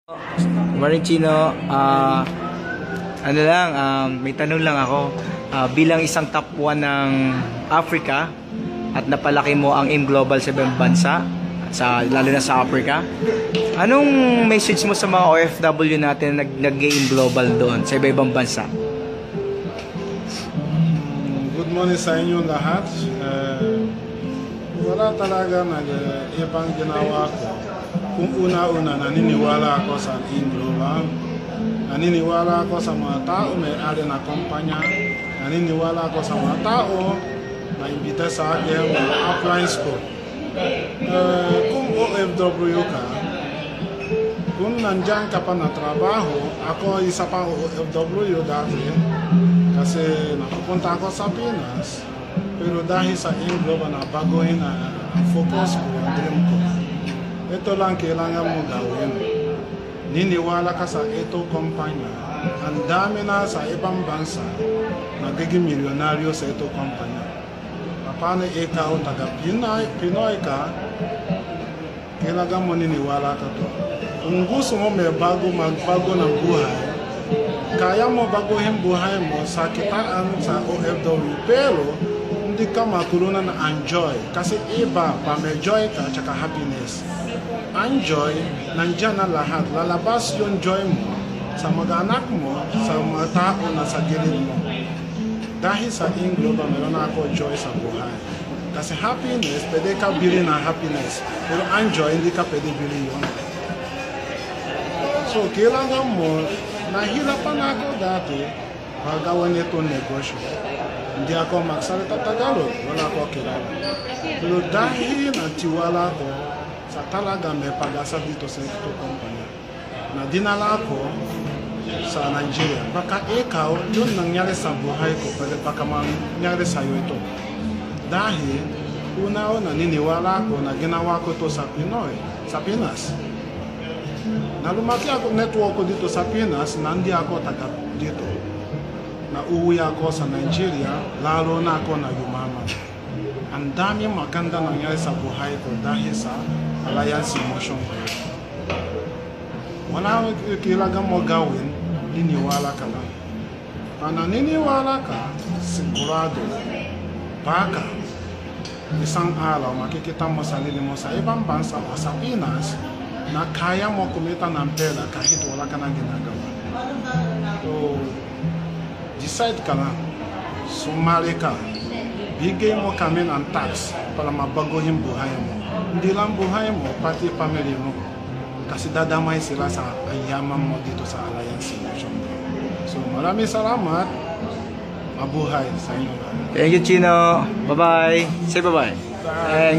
Morning, Chino. May tanong lang ako. Bilang isang top 1 ng Africa at napalaki mo ang AIM Global sa ibang bansa, lalo na sa Africa, anong message mo sa mga OFW natin na nag-AIM Global doon sa iba-ibang bansa? Good morning sa inyo lahat. Wala talaga ibang ginawa ko. Kung una-una naniniwala ako sa AIM Global, naniniwala ako sa mga tao may-ari na kumpanya, naniniwala ako sa mga tao na imbita sa akin mga offline school. Kung OFW ka, kung nandyan ka pa na trabaho, ako isa pa OFW dati kasi napupunta ako sa Pinas, pero dahil sa AIM Global na baguhin na focus ko, ang dream ko. Ito lang kailangan mo gawin. Niniwala ka sa ito kumpanya. Ang dami na sa ibang bansa nagiging milyonaryo sa ito kumpanya. Paano ikaw taga Pinoy ka, kailangan mo niniwala ka to. Kung gusto mo magbago ng buhay, kaya mo baguhin buhay mo sa kitaan sa OFW, pero hindi ka makulunan na enjoy. Kasi iba, pa may joy ka, tsaka happiness. Enjoy, nandyan na lahat. Lalabas yung joy mo sa mga anak mo, sa mga tao na sa gilid mo. Dahil sa AIM Global, meron ako joy sa buhay. Kasi happiness, pwede ka bilhin ng happiness. Pero enjoy, hindi ka pwede bilhin yun. So, kailangan mo, nahirapan ako dati, paggawa nito negosyo. Hindi ako magsalita Tagalog, wala ako kilala. Pero dahil nagtiwala ko, sa talaga may pag-asa dito sa ito kumpanya, na dinala ko sa Nigeria. Baka ikaw, yun nangyari sa buhay ko, baka mangyari sa'yo ito. Dahil, una-una, niniwala ko na ginawa ko ito sa Pinoy, sa Pinas. Na lumaki ako network ko dito sa Pinas, nandi ako taga dito. Nauwi ako sa Nigeria, lalo na ako na yumaman. Ang dami maganda nangyari sa buhay ko dahil sa Alliance Motion ko. Wala kailangan mo gawin, niniwala ka lang. Kung naniniwala ka, sigurado, baka isang araw makikita mo sarili mo sa ibang bansa o sa Pinas na kaya mo kumita ng pera kahit wala ka na ginagawa. So, decide ka lang, sumali ka, bigay mo kami ng tax para mabaguhin buhay mo. Hindi lang buhay mo, pati family mo. Kasi dadamay sila sa ayaman mo dito sa Alliance Motion. So maraming salamat. Mabuhay sa inyo. Thank you, Chino. Bye-bye. Say bye-bye. Bye.